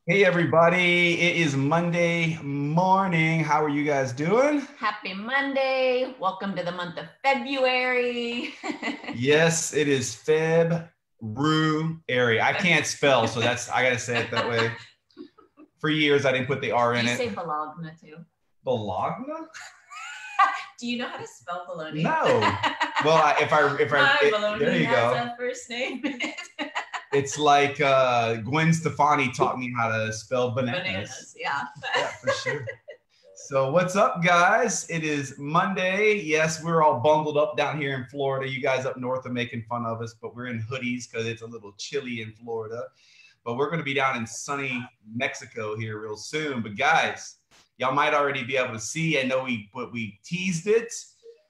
Hey everybody, it is Monday morning. How are you guys doing? Happy Monday. Welcome to the month of February. Yes, it is February. I can't spell, so I gotta say it that way. For years I didn't put the R Do in you it. say Bologna too? Bologna? Do you know how to spell bologna? No. Well, My there bologna you has go. a first name. It's like Gwen Stefani taught me how to spell bananas. Bananas, yeah. Yeah, for sure. So what's up, guys? It is Monday. Yes, we're all bundled up down here in Florida. You guys up north are making fun of us, but we're in hoodies because it's a little chilly in Florida. But we're going to be down in sunny Mexico here real soon. But guys, y'all might already be able to see. I know we teased it.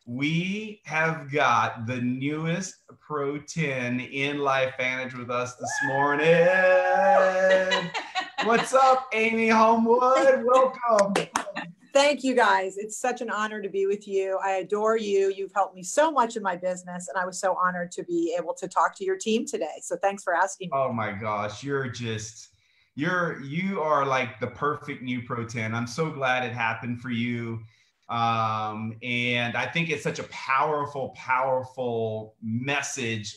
We have got the newest Pro 10 in Life Vantage with us this morning. What's up, Amy Holmwood? Welcome. Thank you guys. It's such an honor to be with you. I adore you. You've helped me so much in my business, and I was so honored to be able to talk to your team today. So thanks for asking me. Oh my gosh, you are like the perfect new Pro 10. I'm so glad it happened for you. And I think it's such a powerful message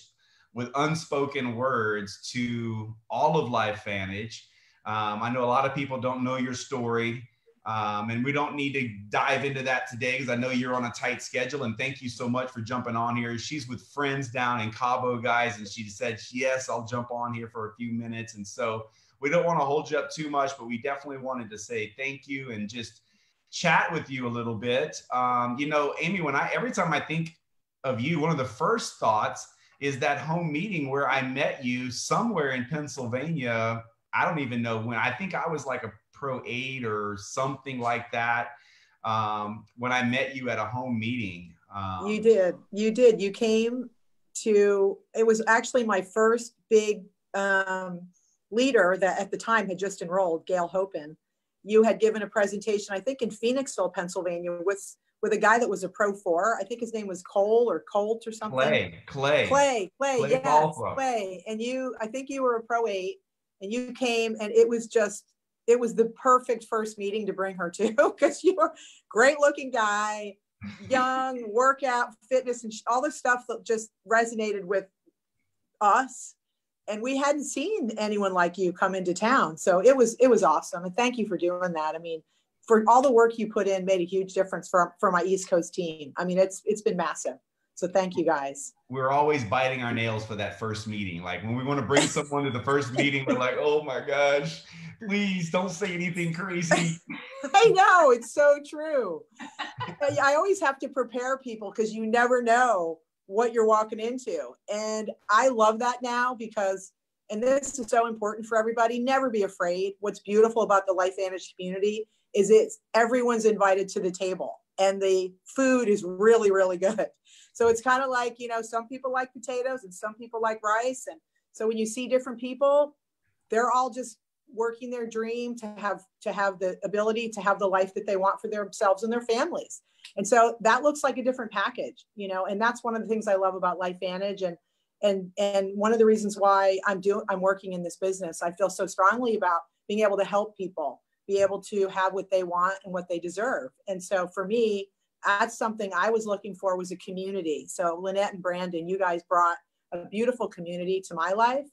with unspoken words to all of Life Vantage. I know a lot of people don't know your story. And we don't need to dive into that today because I know you're on a tight schedule. And thank you so much for jumping on here. She's with friends down in Cabo, guys, and she said, yes, I'll jump on here for a few minutes. And so we don't want to hold you up too much, but we definitely wanted to say thank you and just chat with you a little bit. Amy, every time I think of you, one of the first thoughts is that home meeting where I met you somewhere in Pennsylvania. I don't even know when. I think I was like a Pro 8 or something like that when I met you at a home meeting. You did. You did. You came to, it was actually my first big leader that at the time had just enrolled, Gail Hopen. You had given a presentation, I think in Phoenixville, Pennsylvania, with a guy that was a Pro 4. I think his name was Cole or Colt or something. Clay, yes, Clay. And I think you were a Pro 8, and you came, and it was the perfect first meeting to bring her to because you were a great looking guy, young, workout, fitness, and all the stuff that just resonated with us. And we hadn't seen anyone like you come into town. So it was awesome. And thank you for doing that. I mean, for all the work you put in made a huge difference for my East Coast team. I mean, it's been massive. So thank you guys. We're always biting our nails for that first meeting. Like when we want to bring someone to the first meeting, we're like, oh my gosh, please don't say anything crazy. I know, it's so true. I always have to prepare people because you never know what you're walking into. And I love that now because, and this is so important for everybody, never be afraid. What's beautiful about the Life Vantage community is everyone's invited to the table and the food is really, really good. So it's kind of like, some people like potatoes and some people like rice. And so when you see different people, they're all just working their dream to have the ability to have the life that they want for themselves and their families. And so that looks like a different package, and that's one of the things I love about Life Vantage. And one of the reasons why I'm working in this business. I feel so strongly about being able to help people be able to have what they want and what they deserve. And so for me, that's something I was looking for, was a community. So Lynette and Brandon, you guys brought a beautiful community to my life.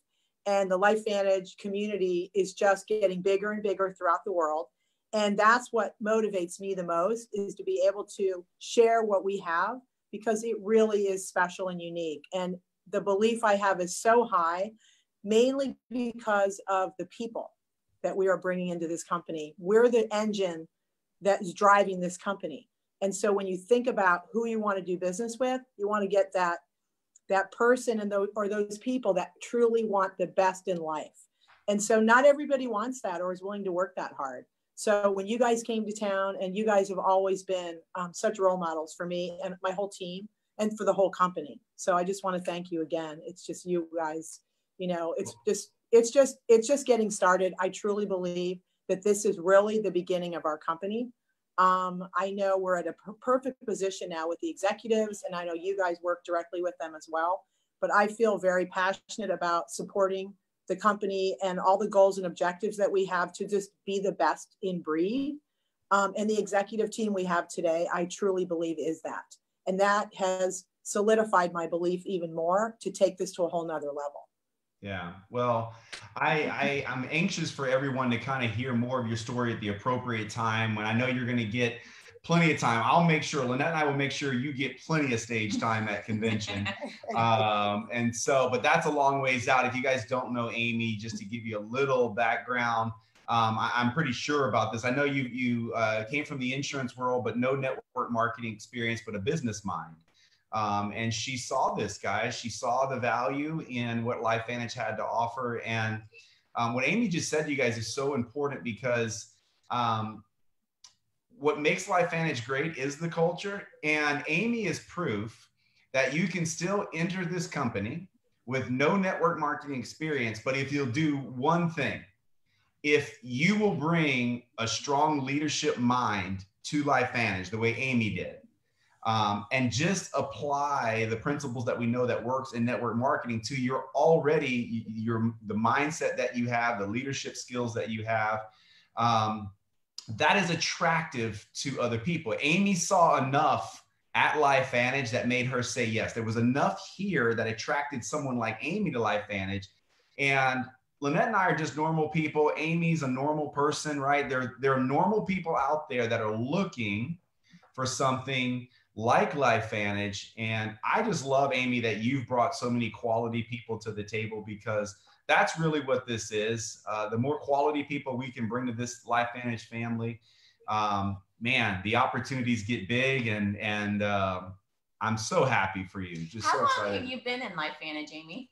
And the Life Vantage community is just getting bigger and bigger throughout the world. And that's what motivates me the most, is to be able to share what we have, because it really is special and unique. And the belief I have is so high, mainly because of the people that we are bringing into this company. We're the engine that is driving this company. And so when you think about who you want to do business with, you want to get that person and those people that truly want the best in life. And so not everybody wants that or is willing to work that hard. So when you guys came to town, and you guys have always been such role models for me and my whole team and for the whole company. So I just want to thank you again. It's just you guys, it's just getting started. I truly believe that this is really the beginning of our company. I know we're at a perfect position now with the executives, and I know you guys work directly with them as well. But I feel very passionate about supporting the company and all the goals and objectives that we have to just be the best in breed. And the executive team we have today, I truly believe is that. And that has solidified my belief even more to take this to a whole nother level. Yeah, well, I'm anxious for everyone to kind of hear more of your story at the appropriate time. When I know you're going to get plenty of time, I'll make sure, Lynette and I will make sure you get plenty of stage time at convention. And so, but that's a long ways out. If you guys don't know Amy, just to give you a little background, I'm pretty sure about this. I know you came from the insurance world, but no network marketing experience, but a business mind. And she saw this, guys. She saw the value in what LifeVantage had to offer. And what Amy just said to you guys is so important, because what makes LifeVantage great is the culture. And Amy is proof that you can still enter this company with no network marketing experience. But if you'll do one thing, if you will bring a strong leadership mind to LifeVantage the way Amy did, and just apply the principles that we know that works in network marketing to the mindset that you have, the leadership skills that you have, that is attractive to other people. Amy saw enough at LifeVantage that made her say yes. There was enough here that attracted someone like Amy to LifeVantage. And Lynette and I are just normal people. Amy's a normal person, right? There are normal people out there that are looking for something like LifeVantage. And I just love, Amy, that you've brought so many quality people to the table, because that's really what this is. The more quality people we can bring to this LifeVantage family, man, the opportunities get big, and I'm so happy for you. Just How so long excited. have you been in LifeVantage, Amy?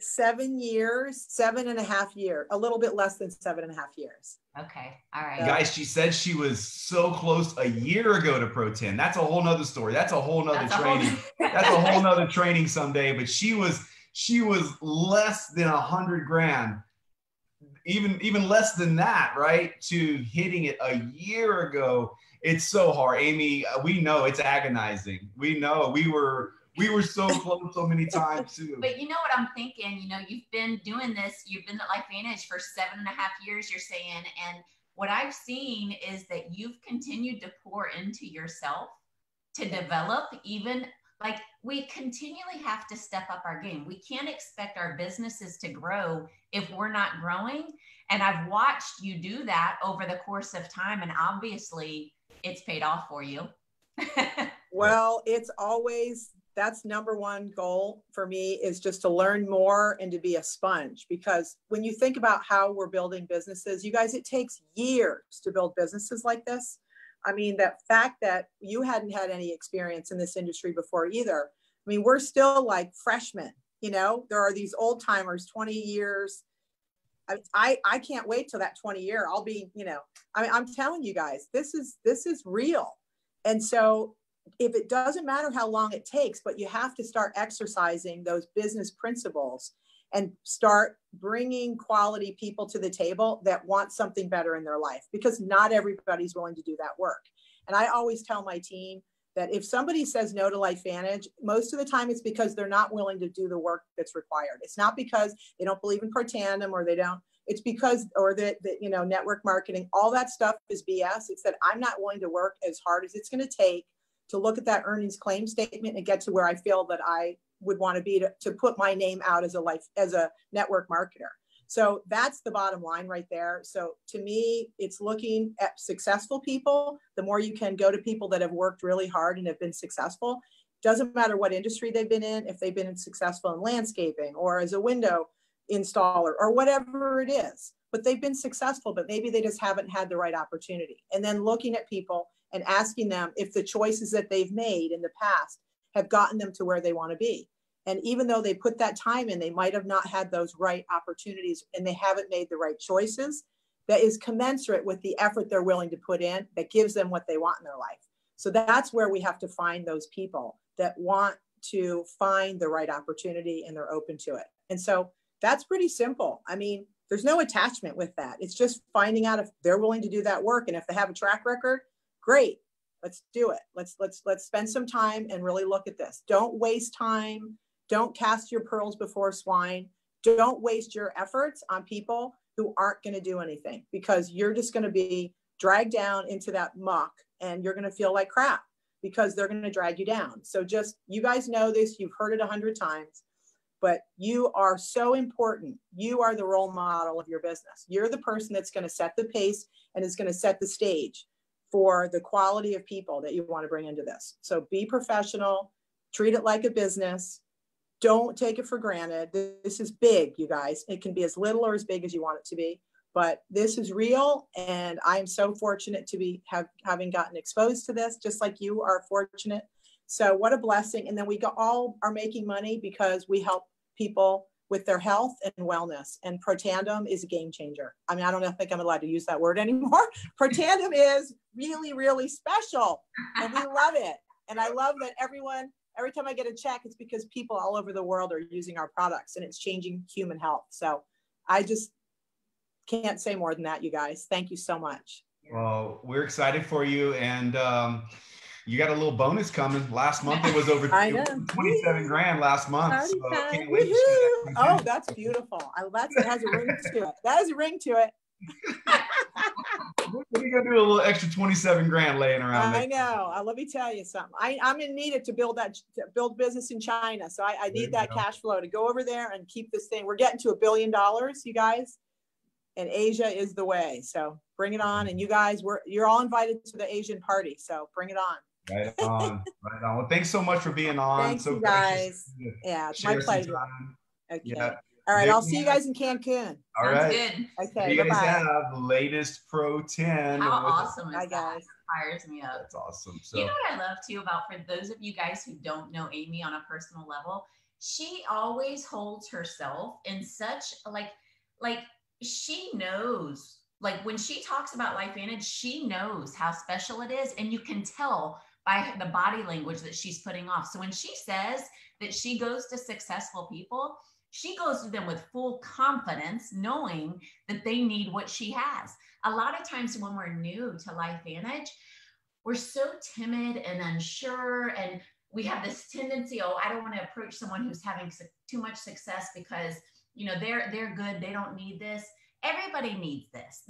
7 years, 7.5 years, a little bit less than 7.5 years. Okay. All right. Guys, she said she was so close a year ago to Pro 10. That's a whole nother story. That's a whole nother training. That's a whole nother training someday. But she was less than 100 grand, even less than that, right? To hitting it a year ago. It's so hard, Amy. We know it's agonizing. We know we were so close so many times too. But you know what I'm thinking? You know, you've been doing this. You've been at LifeVantage for 7.5 years, you're saying. And what I've seen is that you've continued to pour into yourself to develop. Even like, we continually have to step up our game. We can't expect our businesses to grow if we're not growing. And I've watched you do that over the course of time. And obviously it's paid off for you. Well, it's always, that's number one goal for me, is just to learn more and to be a sponge. Because when you think about how we're building businesses, you guys, it takes years to build businesses like this. I mean, that fact that you hadn't had any experience in this industry before either. I mean, we're still like freshmen, you know, there are these old timers, 20 years. I can't wait till that 20 year. I'll be, you know, I mean, I'm telling you guys, this is real. And so if it doesn't matter how long it takes, but you have to start exercising those business principles and start bringing quality people to the table that want something better in their life, because not everybody's willing to do that work. And I always tell my team that if somebody says no to LifeVantage, most of the time it's because they're not willing to do the work that's required. It's not because they don't believe in Pro-Tandem or they don't. It's because, or that, you know, network marketing, all that stuff is BS. It's that I'm not willing to work as hard as it's going to take to look at that earnings claim statement and get to where I feel that I would want to be to put my name out as a network marketer. So that's the bottom line right there. So to me, it's looking at successful people. The more you can go to people that have worked really hard and have been successful, doesn't matter what industry they've been in, if they've been successful in landscaping or as a window installer or whatever it is, but they've been successful, but maybe they just haven't had the right opportunity. And then looking at people and asking them if the choices that they've made in the past have gotten them to where they want to be. And even though they put that time in, they might have not had those right opportunities and they haven't made the right choices that is commensurate with the effort they're willing to put in that gives them what they want in their life. So that's where we have to find those people that want to find the right opportunity and they're open to it. And so that's pretty simple. I mean, there's no attachment with that. It's just finding out if they're willing to do that work. And if they have a track record, great, let's do it. Let's spend some time and really look at this. Don't waste time. Don't cast your pearls before swine. don't waste your efforts on people who aren't going to do anything, because you're just going to be dragged down into that muck and you're going to feel like crap because they're going to drag you down. So just, you guys know this, you've heard it 100 times, but you are so important. You are the role model of your business. You're the person that's going to set the pace and is going to set the stage for the quality of people that you want to bring into this. So be professional, treat it like a business. Don't take it for granted. This is big, you guys. It can be as little or as big as you want it to be, but this is real. And I'm so fortunate to be having gotten exposed to this, just like you are fortunate. So what a blessing. And then we all are making money because we help people with their health and wellness. And Protandem is a game changer. I mean, I don't think I'm allowed to use that word anymore. Protandem is really, really special and we love it. And I love that every time I get a check, it's because people all over the world are using our products and it's changing human health. So I just can't say more than that, you guys. Thank you so much. Well, we're excited for you. And you got a little bonus coming. Last month it was over 27 grand last month. So can't wait to share that. Oh, that's beautiful. That has a ring to it. That has a ring to it. What are you gonna do? A little extra 27 grand laying around there? I know. Let me tell you something. I'm in need to build business in China. So I need that cash flow to go over there and keep this thing. We're getting to $1 billion, you guys, and Asia is the way. So bring it on. And you guys, you're all invited to the Asian party. So bring it on. Right on. Right on. Well, thanks so much for being on. Thanks, you guys. Yeah, it's my pleasure. Okay. Yeah. All right, I'll see you guys in Cancun. All right. Good. Okay, you guys bye-bye. have the latest Pro 10. How awesome is that? Guys. It fires me up. That's awesome. So, you know what I love too about, for those of you guys who don't know Amy on a personal level, she always holds herself in such like she knows, like when she talks about LifeVantage, she knows how special it is. And you can tell by the body language that she's putting off. So when she says that she goes to successful people, she goes to them with full confidence, knowing that they need what she has. A lot of times when we're new to LifeVantage, we're so timid and unsure, and we have this tendency, I don't want to approach someone who's having too much success because, they're good. They don't need this. Everybody needs this.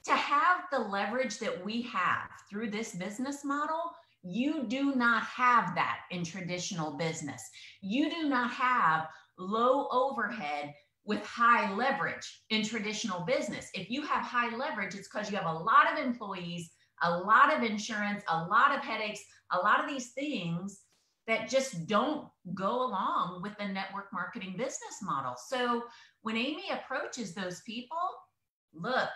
To have the leverage that we have through this business model, you do not have that in traditional business. You do not have low overhead with high leverage in traditional business. If you have high leverage, it's because you have a lot of employees, a lot of insurance, a lot of headaches, a lot of these things that just don't go along with the network marketing business model. So when Amy approaches those people, look,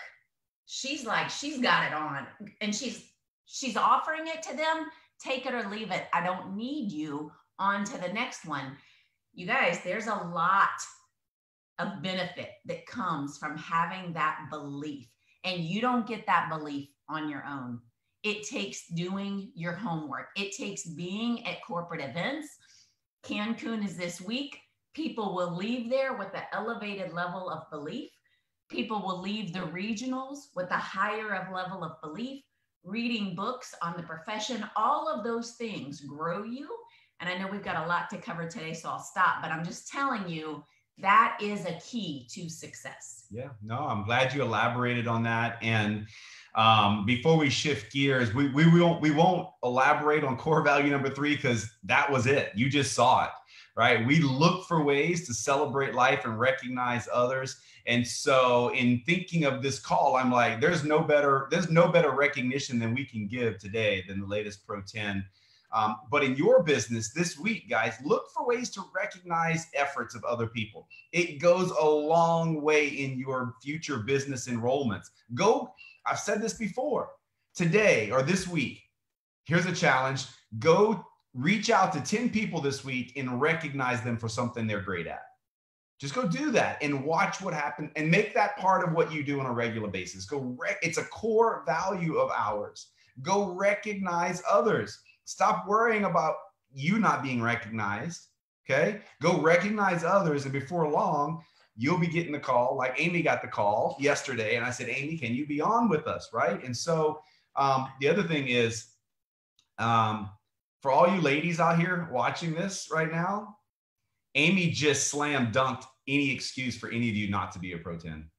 she's got it on, and she's offering it to them. Take it or leave it. I don't need you. On to the next one. You guys, there's a lot of benefit that comes from having that belief, and you don't get that belief on your own. It takes doing your homework. It takes being at corporate events. Cancun is this week. People will leave there with an elevated level of belief. People will leave the regionals with a higher level of belief. Reading books on the profession, all of those things grow you. And I know we've got a lot to cover today, so I'll stop, but I'm just telling you, that is a key to success. Yeah, no, I'm glad you elaborated on that. And before we shift gears, we won't elaborate on core value number 3, because that was it. You just saw it, right? We look for ways to celebrate life and recognize others. And so in thinking of this call, I'm like, there's no better recognition than we can give today than the latest Pro 10. But in your business this week, guys, look for ways to recognize efforts of other people. It goes a long way in your future business enrollments. I've said this before, today or this week, here's a challenge. Go reach out to 10 people this week and recognize them for something they're great at. Just go do that and watch what happens, and make that part of what you do on a regular basis. It's a core value of ours. Go recognize others. Stop worrying about you not being recognized. Okay. Go recognize others. And before long, you'll be getting the call, like Amy got the call yesterday. And I said, Amy, can you be on with us? Right. And so the other thing is, for all you ladies out here watching this right now, Amy just slam dunked any excuse for any of you not to be a Pro 10.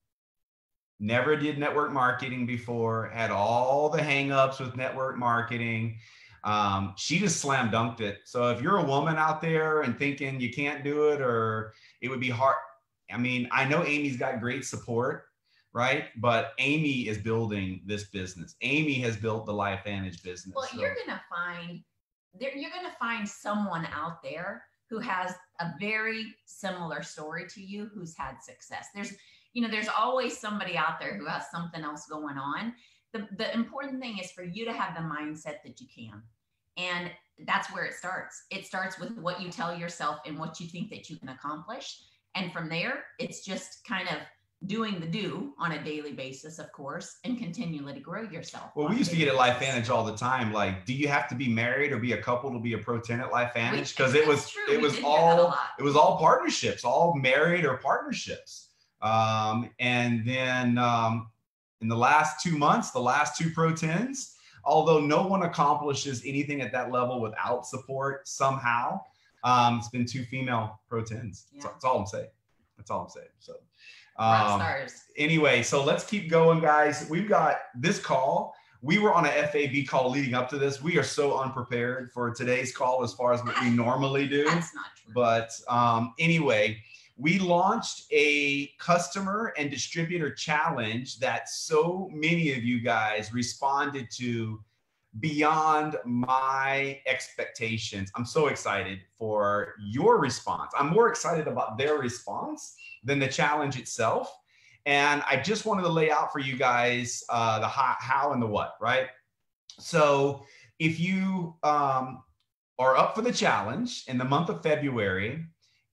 Never did network marketing before, had all the hangups with network marketing. She just slam dunked it. So if you're a woman out there and thinking you can't do it or it would be hard, I mean, I know Amy's got great support, right? But Amy is building this business. Amy has built the LifeVantage business. Well, so you're gonna find someone out there who has a very similar story to you, who's had success. There's always somebody out there who has something else going on. The important thing is for you to have the mindset that you can. And that's where it starts. It starts with what you tell yourself and what you think that you can accomplish. And from there, it's just kind of doing the do on a daily basis, of course, and continually to grow yourself. Well, we used to get at LifeVantage all the time. Like, do you have to be married or be a couple to be a Pro 10 at LifeVantage? Because it was all partnerships, all married or partnerships. And then in the last 2 months, the last 2 Pro 10s, although no one accomplishes anything at that level without support somehow, it's been 2 female Pro 10s. Yeah. That's all I'm saying. So anyway, so let's keep going, guys. We've got this call. We were on a FAB call leading up to this. We are so unprepared for today's call as far as what we normally do. That's not true. But anyway, we launched a customer and distributor challenge that so many of you guys responded to beyond my expectations. I'm so excited for your response. I'm more excited about their response than the challenge itself. And I just wanted to lay out for you guys the how and the what, right? So if you are up for the challenge in the month of February,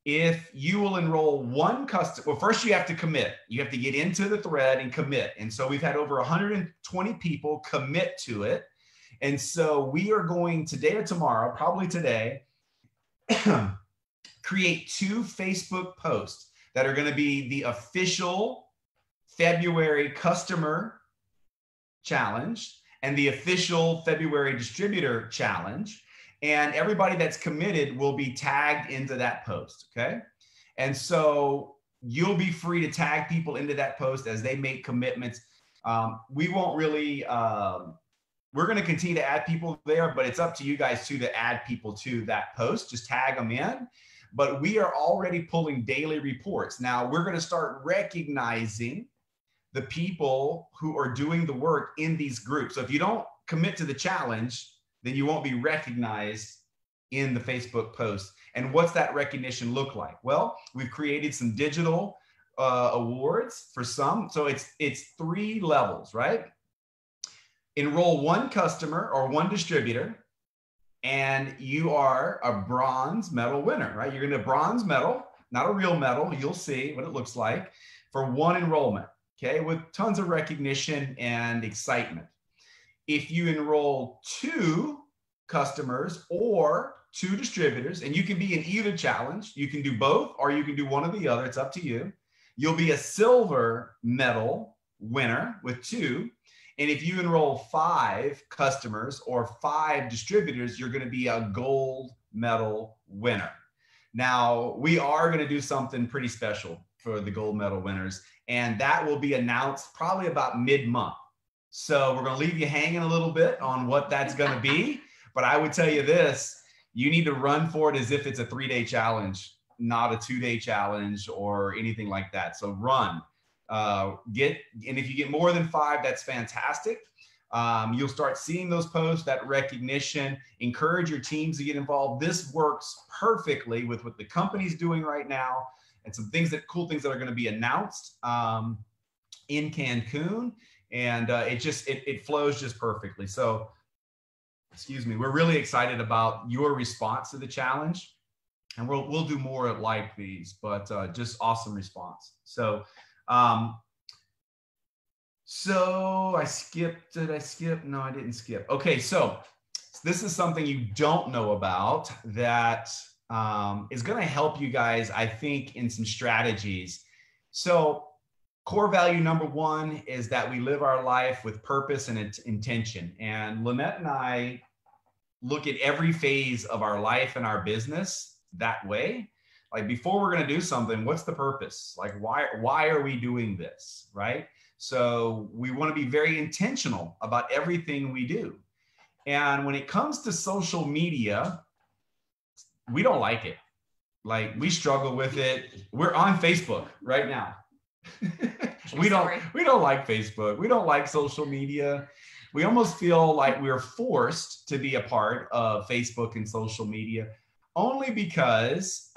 if you will enroll one customer, well, first you have to commit. You have to get into the thread and commit. And so we've had over 120 people commit to it. And so we are going today or tomorrow, probably today, create 2 Facebook posts that are going to be the official February customer challenge and the official February distributor challenge. And everybody that's committed will be tagged into that post, okay? And so you'll be free to tag people into that post as they make commitments. We won't really, we're gonna continue to add people there, but it's up to you guys too to add people to that post. Just tag them in. But we are already pulling daily reports. Now we're gonna start recognizing the people who are doing the work in these groups. So if you don't commit to the challenge, then you won't be recognized in the Facebook post. And what's that recognition look like? Well, we've created some digital awards for some. So it's 3 levels, right? Enroll 1 customer or 1 distributor, and you are a bronze medal winner, right? You're gonna bronze medal, not a real medal. You'll see what it looks like for 1 enrollment, okay? With tons of recognition and excitement. If you enroll 2 customers or 2 distributors, and you can be in either challenge, you can do both or you can do one or the other, it's up to you. You'll be a silver medal winner with 2. And if you enroll 5 customers or 5 distributors, you're going to be a gold medal winner. Now, we are going to do something pretty special for the gold medal winners, and that will be announced probably about mid-month. So we're going to leave you hanging a little bit on what that's going to be. But I would tell you this, you need to run for it as if it's a 3-day challenge, not a 2-day challenge or anything like that. So run, and if you get more than 5, that's fantastic. You'll start seeing those posts, that recognition. Encourage your teams to get involved. This works perfectly with what the company's doing right now and some cool things that are going to be announced in Cancun. And it flows just perfectly. So, excuse me, we're really excited about your response to the challenge, and we'll do more like these, but just awesome response. So, so I skipped. Did I skip? No, I didn't skip. Okay, so this is something you don't know about that is going to help you guys, I think, in some strategies. So, core value number 1 is that we live our life with purpose and intention. And Lynette and I look at every phase of our life and our business that way. Like before we're going to do something, what's the purpose? Like, why are we doing this? Right? So we want to be very intentional about everything we do. And when it comes to social media, we don't like it. Like we struggle with it. We're on Facebook right now. we don't like Facebook. We don't like social media. We almost feel like we're forced to be a part of Facebook and social media only because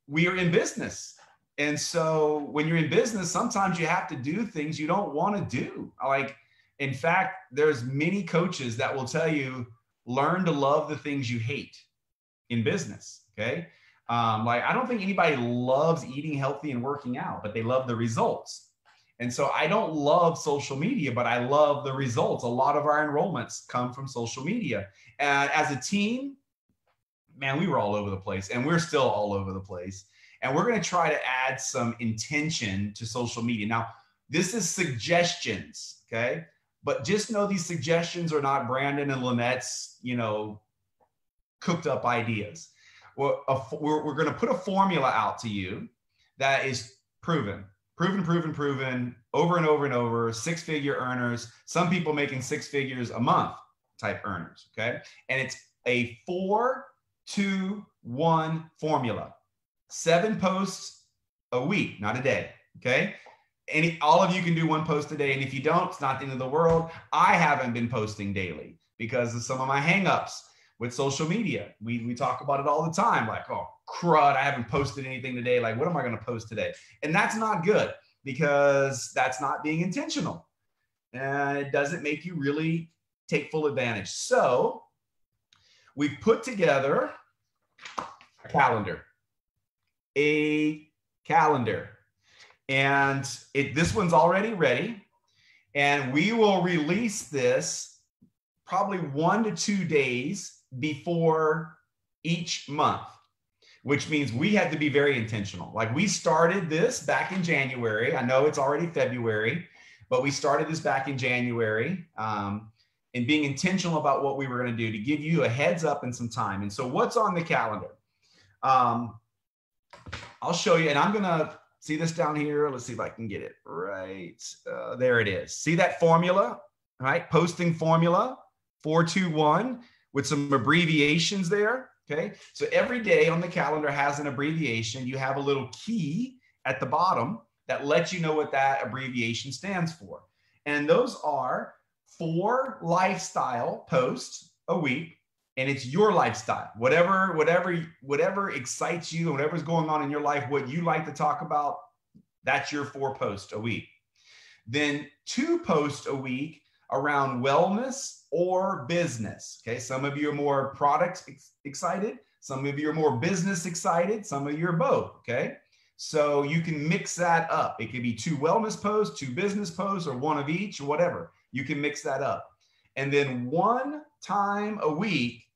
we are in business. And so when you're in business, sometimes you have to do things you don't want to do. Like, in fact, there's many coaches that will tell you, learn to love the things you hate in business. Okay. Like, I don't think anybody loves eating healthy and working out, but they love the results. And so I don't love social media, but I love the results. A lot of our enrollments come from social media. And as a team, man, we were all over the place, and we're still all over the place. And we're going to try to add some intention to social media. Now, this is suggestions, okay? But just know these suggestions are not Brandon and Lynette's, cooked up ideas. Well, we're going to put a formula out to you that is proven, over and over and over, 6-figure earners, some people making 6 figures a month type earners, okay? And it's a 4-2-1 formula. 7 posts a week, not a day, okay? All of you can do 1 post a day, and if you don't, it's not the end of the world. I haven't been posting daily because of some of my hangups with social media. We talk about it all the time, like, oh, crud, I haven't posted anything today. Like, what am I going to post today? And that's not good because that's not being intentional. And it doesn't make you really take full advantage. So we've put together a calendar. And this one's already ready. And we will release this probably 1 to 2 days before each month, which means we had to be very intentional. Like, we started this back in January. I know it's already February, but we started this back in January, and being intentional about what we were going to do to give you a heads up and some time. And so what's on the calendar? I'll show you, and I'm going to see this down here. Let's see if I can get it right. There it is. See that formula, right? Posting formula, 4-2-1 with some abbreviations there. Okay. So every day on the calendar has an abbreviation. You have a little key at the bottom that lets you know what that abbreviation stands for. And those are 4 lifestyle posts a week. And it's your lifestyle, whatever excites you, and whatever's going on in your life, what you like to talk about, that's your 4 posts a week. Then 2 posts a week around wellness or business. Okay, some of you are more product excited, some of you are more business excited, some of you are both. Okay, so you can mix that up. It could be 2 wellness posts, 2 business posts, or 1 of each, or whatever. You can mix that up. And then 1 time a week,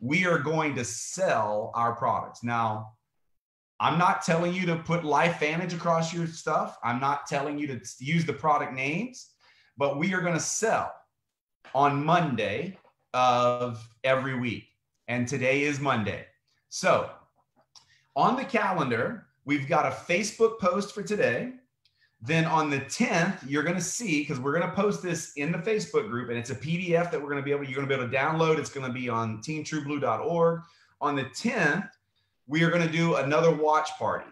we are going to sell our products. Now, I'm not telling you to put LifeVantage across your stuff. I'm not telling you to use the product names, but we are going to sell on Monday of every week. And today is Monday. So on the calendar, we've got a Facebook post for today. Then on the 10th, you're going to see, because we're going to post this in the Facebook group, and it's a PDF that you're going to be able to download. It's going to be on teamtrueblue.org. On the 10th, we are going to do another watch party.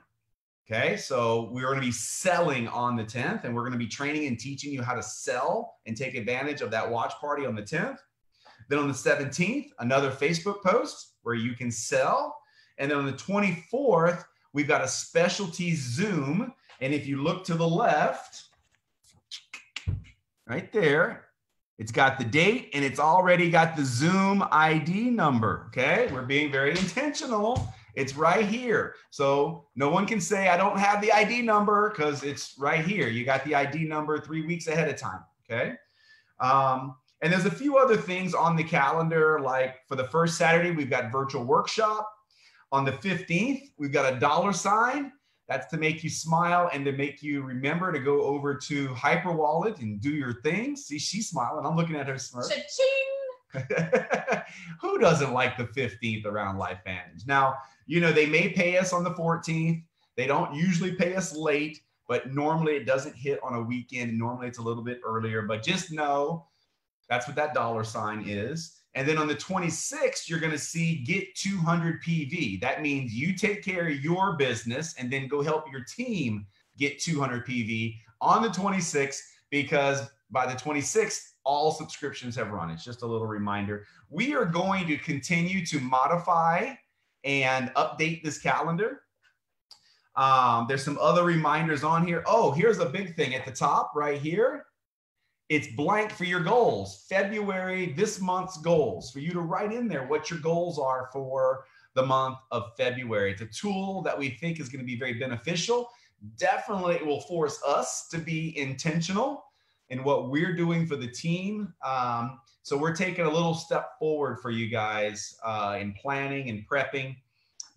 Okay, so we're going to be selling on the 10th, and we're going to be training and teaching you how to sell and take advantage of that watch party on the 10th. Then on the 17th, another Facebook post where you can sell. And then on the 24th, we've got a specialty Zoom. And if you look to the left, right there, it's got the date and it's already got the Zoom ID number. Okay, we're being very intentional. It's right here. So no one can say, I don't have the ID number, because it's right here. You got the ID number 3 weeks ahead of time. Okay. And there's a few other things on the calendar, like for the first Saturday, we've got virtual workshop. On the 15th, we've got a $sign. That's to make you smile and to make you remember to go over to Hyperwallet and do your thing. See, she's smiling. I'm looking at her smirk. Cha-ching. Who doesn't like the 15th around LifeVantage? Now, they may pay us on the 14th. They don't usually pay us late, but normally it doesn't hit on a weekend. Normally it's a little bit earlier, but just know that's what that $sign is. And then on the 26th, you're going to see get 200 PV. That means you take care of your business and then go help your team get 200 PV on the 26th, because by the 26th, all subscriptions have run. It's just a little reminder. We are going to continue to modify and update this calendar. There's some other reminders on here. Oh, here's a big thing at the top right here. It's blank for your goals. February, this month's goals, for you to write in there what your goals are for the month of February. It's a tool that we think is going to be very beneficial. Definitely it will force us to be intentional in what we're doing for the team. So we're taking a little step forward for you guys in planning and prepping,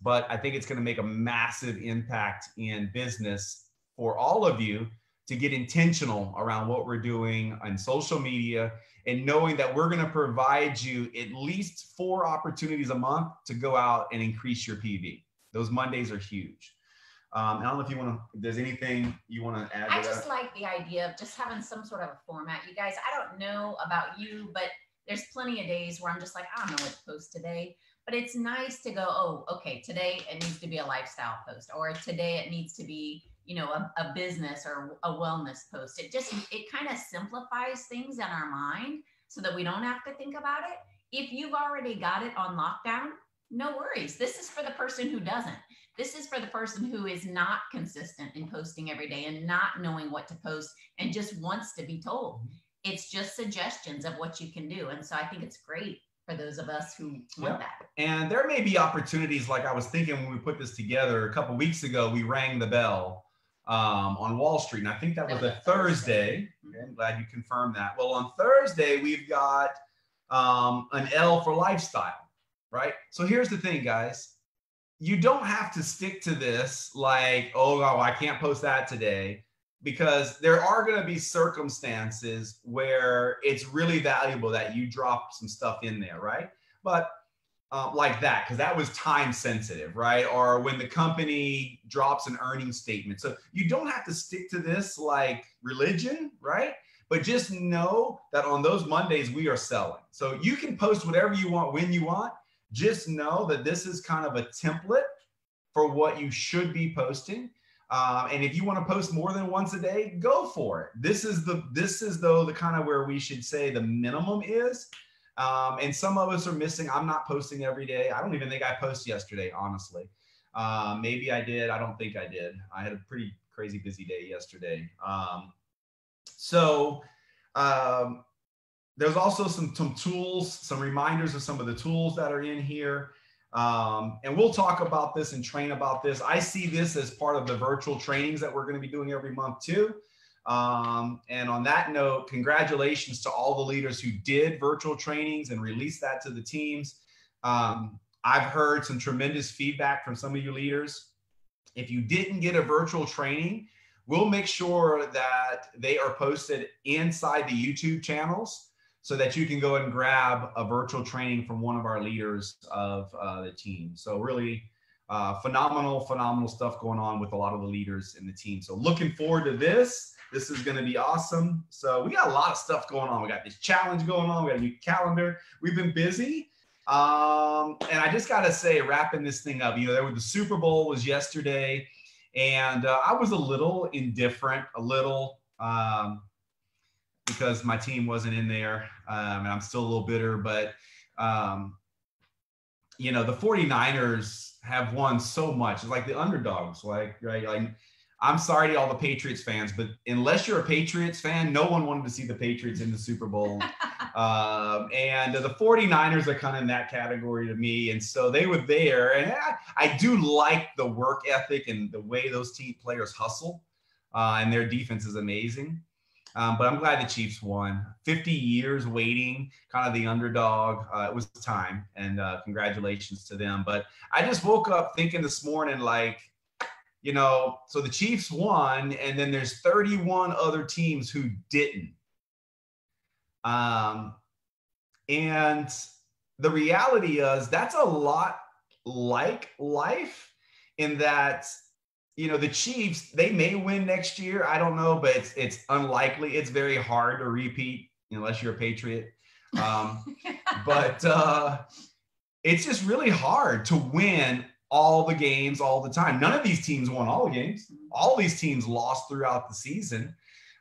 but I think it's going to make a massive impact in business for all of you to get intentional around what we're doing on social media, and knowing that we're going to provide you at least 4 opportunities a month to go out and increase your PV. Those Mondays are huge. I don't know if there's anything you want to add to that. I just like the idea of just having some sort of a format. You guys, I don't know about you, but there's plenty of days where I'm just like, I don't know what to post today. But it's nice to go, oh, okay, today it needs to be a lifestyle post, or today it needs to be, a business or a wellness post. It kind of simplifies things in our mind so that we don't have to think about it. If you've already got it on lockdown, no worries. This is for the person who doesn't. This is for the person who is not consistent in posting every day and not knowing what to post and just wants to be told. It's just suggestions of what you can do. And so I think it's great for those of us who want that. And there may be opportunities, like I was thinking when we put this together a couple of weeks ago, we rang the bell on Wall Street. And I think that was a Thursday. Okay, I'm glad you confirmed that. Well, on Thursday, we've got an L for lifestyle, right? So here's the thing, guys. You don't have to stick to this like, oh, I can't post that today, because there are going to be circumstances where it's really valuable that you drop some stuff in there, right? But like that, because that was time sensitive, right? Or when the company drops an earnings statement. So you don't have to stick to this like religion, right? But just know that on those Mondays, we are selling. So you can post whatever you want, when you want. Just know that this is kind of a template for what you should be posting. And if you want to post more than once a day, go for it. This is though the kind of where we should say the minimum is. And some of us are missing. I'm not posting every day. I don't even think I posted yesterday, honestly. Maybe I did. I don't think I did. I had a pretty crazy busy day yesterday. There's also some tools, some reminders of some of the tools that are in here. And we'll talk about this and train about this. I see this as part of the virtual trainings that we're going to be doing every month too. And on that note, congratulations to all the leaders who did virtual trainings and released that to the teams. I've heard some tremendous feedback from some of you leaders. If you didn't get a virtual training, we'll make sure that they are posted inside the YouTube channels, so that you can go and grab a virtual training from one of our leaders of the team. So really phenomenal stuff going on with a lot of the leaders in the team. So looking forward to this. This is going to be awesome. So we got a lot of stuff going on. We got this challenge going on. We got a new calendar. We've been busy. And I just got to say, wrapping this thing up, the Super Bowl was yesterday, and I was a little indifferent, because my team wasn't in there, and I'm still a little bitter, but the 49ers have won so much. It's like the underdogs, right? Like, I'm sorry to all the Patriots fans, but unless you're a Patriots fan, no one wanted to see the Patriots in the Super Bowl. And the 49ers are kind of in that category to me. And so they were there. And I do like the work ethic and the way those team players hustle, and their defense is amazing. But I'm glad the Chiefs won. 50 years waiting, kind of the underdog. It was time, and congratulations to them. But I just woke up thinking this morning, so the Chiefs won, and then there's 31 other teams who didn't. And And the reality is that's a lot like life, in that, you know, the Chiefs, they may win next year. I don't know, but it's unlikely. It's very hard to repeat unless you're a Patriot. But it's just really hard to win all the games all the time. None of these teams won all the games. All these teams lost throughout the season.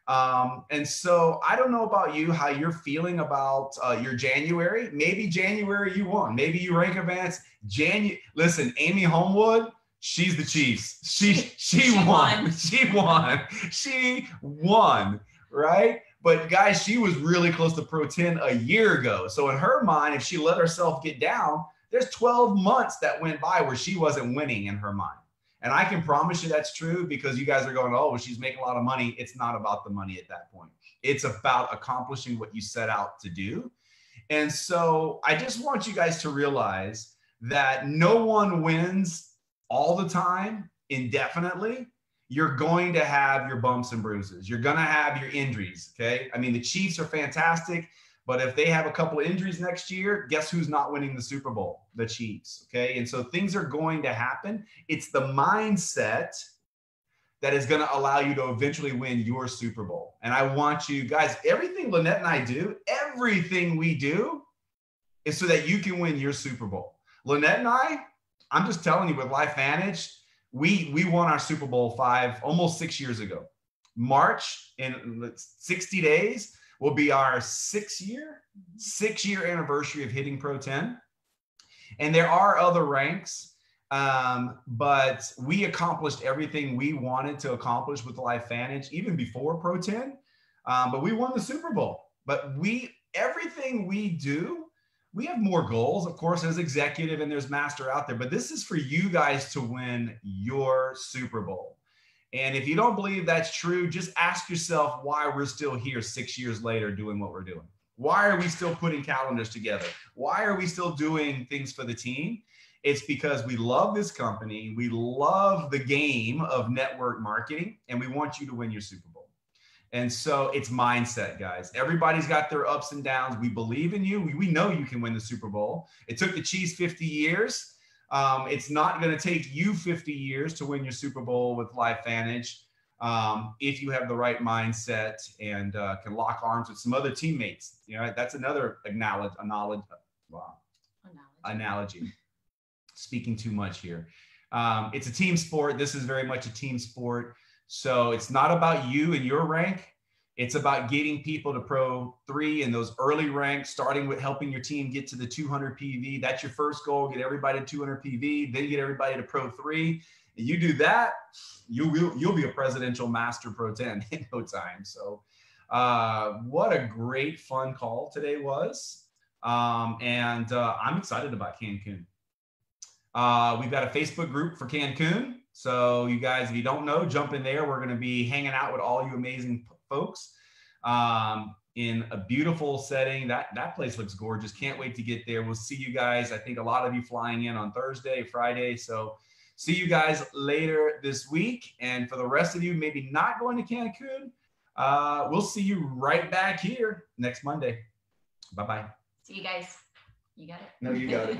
And so I don't know about you, how you're feeling about your January. Maybe January you won. Maybe you rank advance. Listen, Amy Holmwood, she's the Chiefs. She won. She won, right? But guys, she was really close to Pro 10 a year ago. So in her mind, if she let herself get down, there's 12 months that went by where she wasn't winning in her mind. And I can promise you that's true, because you guys are going, oh, well, she's making a lot of money. It's not about the money at that point. It's about accomplishing what you set out to do. And so I just want you guys to realize that no one wins all the time indefinitely. You're going to have your bumps and bruises. You're going to have your injuries, okay? I mean, the Chiefs are fantastic, but if they have a couple of injuries next year, guess who's not winning the Super Bowl? The Chiefs, okay? And so things are going to happen. It's the mindset that is going to allow you to eventually win your Super Bowl. And I want you guys, everything Lynette and I do, everything we do is so that you can win your Super Bowl. Lynette and I'm just telling you, with LifeVantage, we won our Super Bowl almost 6 years ago. March, in 60 days, will be our six-year anniversary of hitting Pro 10. And there are other ranks, but we accomplished everything we wanted to accomplish with LifeVantage even before Pro 10. But we won the Super Bowl. But everything we do, we have more goals, of course, as executive, and there's master out there. But this is for you guys to win your Super Bowl. And if you don't believe that's true, just ask yourself why we're still here 6 years later doing what we're doing. Why are we still putting calendars together? Why are we still doing things for the team? It's because we love this company. We love the game of network marketing, and we want you to win your Super Bowl. And so it's mindset, guys. Everybody's got their ups and downs. We believe in you. We know you can win the Super Bowl. It took the Chiefs 50 years. It's not going to take you 50 years to win your Super Bowl with LifeVantage, if you have the right mindset and can lock arms with some other teammates. You know, that's another analogy. Speaking too much here. It's a team sport. This is very much a team sport. So it's not about you and your rank. It's about getting people to Pro 3 in those early ranks, starting with helping your team get to the 200 PV. That's your first goal, get everybody to 200 PV, then get everybody to Pro 3. And you do that, you'll be a presidential master Pro 10 in no time. So what a great fun call today was. And I'm excited about Cancun. We've got a Facebook group for Cancun. So you guys, if you don't know, jump in there. We're going to be hanging out with all you amazing folks in a beautiful setting. That place looks gorgeous. Can't wait to get there. We'll see you guys. I think a lot of you flying in on Thursday, Friday. So see you guys later this week. And for the rest of you, maybe not going to Cancun, we'll see you right back here next Monday. Bye-bye. See you guys. You got it? No, you got it.